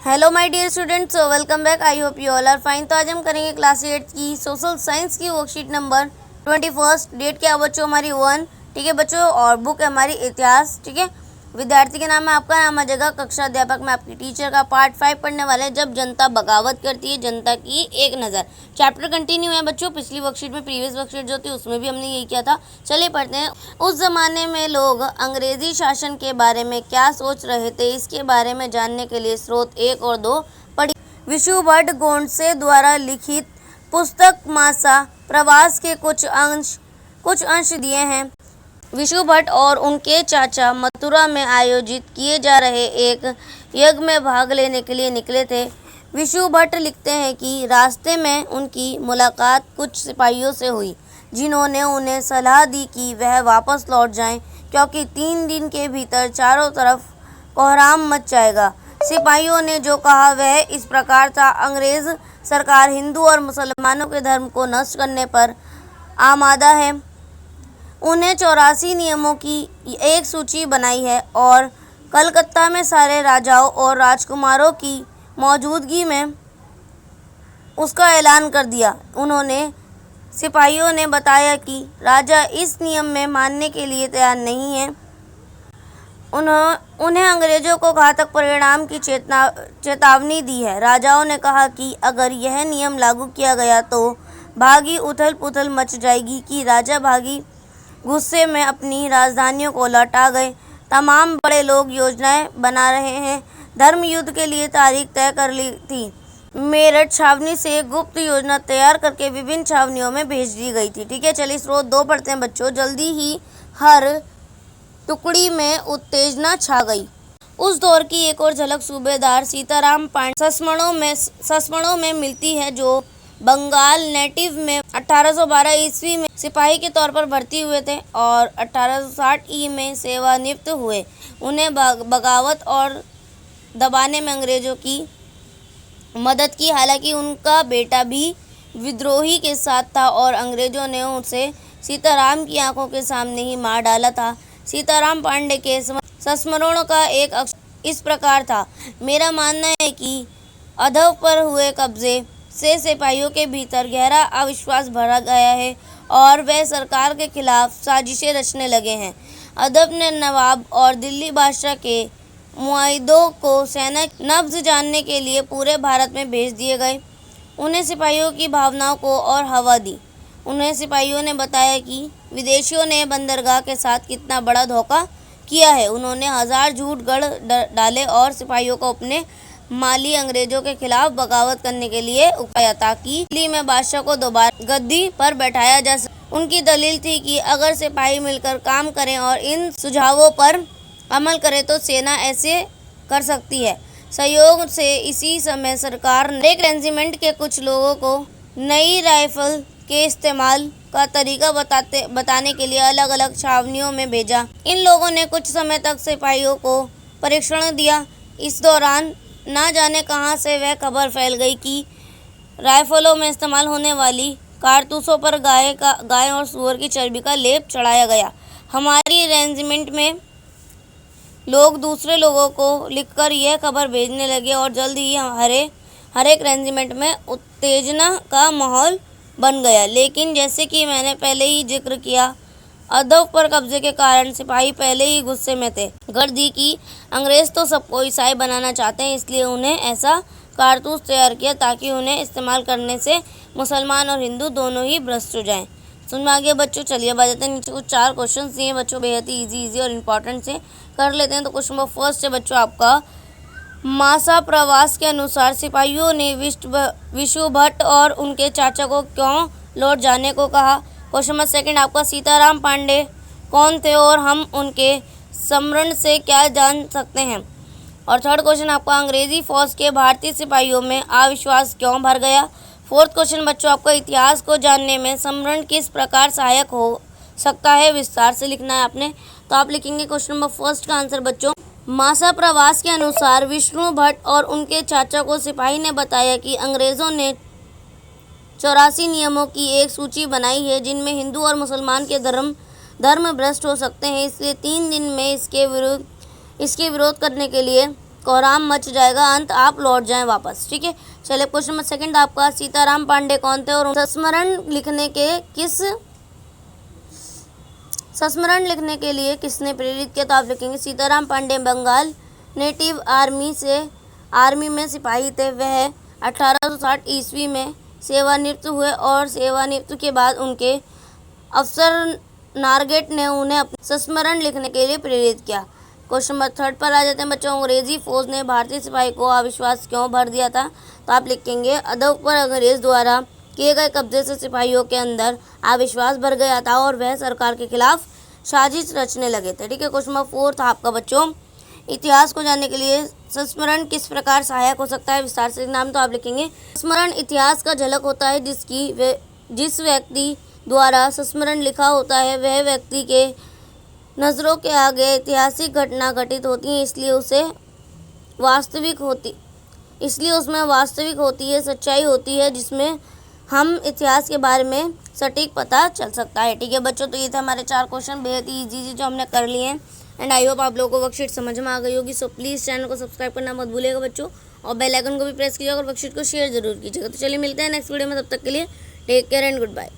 Hello my dear students, welcome back. I hope you all are fine. तो आज हम करेंगे क्लास 8 की सोशल साइंस की वर्कशीट नंबर 21। डेट क्या है बच्चों? हमारी 1, ठीक है बच्चों। और बुक है हमारी इतिहास, ठीक है। विद्यार्थी के नाम है आपका, नाम आ जाएगा कक्षा अध्यापक में आपकी टीचर का। पार्ट 5 पढ़ने वाले हैं, जब जनता बगावत करती है, जनता की एक नज़र। चैप्टर कंटिन्यू है बच्चों। पिछली वर्कशीट में, प्रीवियस वर्कशीट जो थी उसमें भी हमने यही किया था। चलिए पढ़ते हैं। उस ज़माने में लोग अंग्रेज़ी शासन के बारे में क्या सोच रहे थे, इसके बारे में जानने के लिए स्रोत 1 और 2 पढ़ी। विशुभट्ट गोडसे द्वारा लिखित पुस्तक मासा प्रवास के कुछ अंश दिए हैं। विशुभट्ट और उनके चाचा मथुरा में आयोजित किए जा रहे एक यज्ञ में भाग लेने के लिए निकले थे। विशुभट्ट लिखते हैं कि रास्ते में उनकी मुलाकात कुछ सिपाहियों से हुई, जिन्होंने उन्हें सलाह दी कि वह वापस लौट जाएं, क्योंकि 3 दिन के भीतर चारों तरफ कोहराम मच जाएगा। सिपाहियों ने जो कहा वह इस प्रकार था। अंग्रेज़ सरकार हिंदू और मुसलमानों के धर्म को नष्ट करने पर आमादा है। उन्हें 84 नियमों की एक सूची बनाई है और कलकत्ता में सारे राजाओं और राजकुमारों की मौजूदगी में उसका ऐलान कर दिया। सिपाहियों ने बताया कि राजा इस नियम में मानने के लिए तैयार नहीं है। उन्हें अंग्रेज़ों को घातक परिणाम की चेतावनी दी है। राजाओं ने कहा कि अगर यह नियम लागू किया गया तो भागी उथल पुथल मच जाएगी। कि राजा भागी गुस्से में अपनी राजधानियों को लौटा गए। तमाम बड़े लोग योजनाएं बना रहे हैं। धर्म युद्ध के लिए तारीख तय कर ली थी। मेरठ छावनी से गुप्त योजना तैयार करके विभिन्न छावनियों में भेज दी गई थी। ठीक है, चलिए स्रोत 2 पढ़ते हैं बच्चों। जल्दी ही हर टुकड़ी में उत्तेजना छा गई। उस दौर की एक और झलक सूबेदार सीताराम पांडे संस्मरणों में मिलती है, जो बंगाल नेटिव में 1812 ईस्वी में सिपाही के तौर पर भर्ती हुए थे और 1860 में सेवानिवृत्त हुए। उन्हें बगावत और दबाने में अंग्रेजों की मदद की। हालांकि उनका बेटा भी विद्रोही के साथ था और अंग्रेजों ने उसे सीताराम की आंखों के सामने ही मार डाला था। सीताराम पांडे के संस्मरणों का एक अक्षर इस प्रकार था। मेरा मानना है कि अधव पर हुए कब्जे से सिपाहियों के भीतर गहरा अविश्वास भरा गया है और वे सरकार के खिलाफ साजिशें रचने लगे हैं। अदब ने नवाब और दिल्ली बादशाह के मुआहिदों को सेना नब्ज़ जानने के लिए पूरे भारत में भेज दिए गए। उन्हें सिपाहियों की भावनाओं को और हवा दी। उन्हें सिपाहियों ने बताया कि विदेशियों ने बंदरगाह के साथ कितना बड़ा धोखा किया है। उन्होंने 1000 झूठ गढ़ डाले और सिपाहियों को अपने माली अंग्रेजों के खिलाफ बगावत करने के लिए उकसाया, ताकि दिल्ली में बादशाह को दोबारा गद्दी पर बैठाया जा सके। उनकी दलील थी कि अगर सिपाही मिलकर काम करें और इन सुझावों पर अमल करें तो सेना ऐसे कर सकती है। सहयोग से इसी समय सरकार ने एक रेजिमेंट के कुछ लोगों को नई राइफल के इस्तेमाल का तरीका बताने के लिए अलग अलग छावनियों में भेजा। इन लोगों ने कुछ समय तक सिपाहियों को परीक्षण दिया। इस दौरान ना जाने कहां से वह खबर फैल गई कि राइफलों में इस्तेमाल होने वाली कारतूसों पर गाय और सूअर की चर्बी का लेप चढ़ाया गया। हमारी रेजिमेंट में लोग दूसरे लोगों को लिखकर यह खबर भेजने लगे और जल्द ही हर एक रेजिमेंट में उत्तेजना का माहौल बन गया। लेकिन जैसे कि मैंने पहले ही जिक्र किया, अदब पर कब्जे के कारण सिपाही पहले ही गुस्से में थे। गर्दी की अंग्रेज तो सबको ईसाई बनाना चाहते हैं, इसलिए उन्हें ऐसा कारतूस तैयार किया ताकि उन्हें इस्तेमाल करने से मुसलमान और हिंदू दोनों ही भ्रष्ट हो जाएं। समझ में आ गया बच्चों? चलिए बताते हैं। नीचे कुछ 4 क्वेश्चन दिए बच्चों, बेहद ही इजी और इम्पॉर्टेंट से कर लेते हैं। तो क्वेश्चन नंबर फर्स्ट है बच्चों आपका, मासा प्रवास के अनुसार सिपाहियों ने विशुभट्ट और उनके चाचा को क्यों लौट जाने को कहा। क्वेश्चन नंबर सेकंड आपका, सीताराम पांडे कौन थे और हम उनके स्मरण से क्या जान सकते हैं। और थर्ड क्वेश्चन आपका, अंग्रेजी फौज के भारतीय सिपाहियों में अविश्वास क्यों भर गया। फोर्थ क्वेश्चन बच्चों आपका, इतिहास को जानने में स्मरण किस प्रकार सहायक हो सकता है, विस्तार से लिखना है आपने। तो आप लिखेंगे क्वेश्चन नंबर फर्स्ट का आंसर बच्चों, मासा प्रवास के अनुसार विष्णुभट्ट और उनके चाचा को सिपाही ने बताया कि अंग्रेज़ों ने 84 नियमों की एक सूची बनाई है, जिनमें हिंदू और मुसलमान के धर्म भ्रष्ट हो सकते हैं। इसलिए 3 दिन में इसके विरोध करने के लिए कोहराम मच जाएगा, अंत आप लौट जाएं वापस। ठीक है, चलिए क्वेश्चन नंबर सेकंड आपका, सीताराम पांडे कौन थे और संस्मरण लिखने के लिए किसने प्रेरित किया? तो आप लिखेंगे सीताराम पांडे बंगाल नेटिव आर्मी में सिपाही थे। वह 1860 ईस्वी में सेवानिवृत्त हुए और सेवानिवृत्ति के बाद उनके अफसर नारगेट ने उन्हें संस्मरण लिखने के लिए प्रेरित किया। क्वेश्चन नंबर थर्ड पर आ जाते हैं बच्चों, अंग्रेजी फौज ने भारतीय सिपाही को अविश्वास क्यों भर दिया था? तो आप लिखेंगे अदब पर अंग्रेज द्वारा किए गए कब्जे से सिपाहियों के अंदर अविश्वास भर गया था और वह सरकार के खिलाफ साजिश रचने लगे थे। ठीक है, क्वेश्चन नंबर फोर्थ आपका बच्चों, इतिहास को जानने के लिए संस्मरण किस प्रकार सहायक हो सकता है? विस्तार से नाम। तो आप लिखेंगे संस्मरण इतिहास का झलक होता है, जिस व्यक्ति द्वारा संस्मरण लिखा होता है वह व्यक्ति के नज़रों के आगे ऐतिहासिक घटना घटित होती है, इसलिए उसमें वास्तविक होती है, सच्चाई होती है, जिसमें हम इतिहास के बारे में सटीक पता चल सकता है। ठीक है बच्चों, तो ये थे हमारे 4 क्वेश्चन, बेहद ही ईजी जो हमने कर लिए हैं एंड आई होप आप लोगों को वर्कशीट समझ में आ गई होगी। सो प्लीज़ चैनल को सब्सक्राइब करना मत भूलिएगा बच्चों, और बेल आइकन को भी प्रेस कीजिएगा और वर्कशीट को शेयर जरूर कीजिएगा। तो चलिए मिलते हैं नेक्स्ट वीडियो में, तब तक के लिए take care and good bye.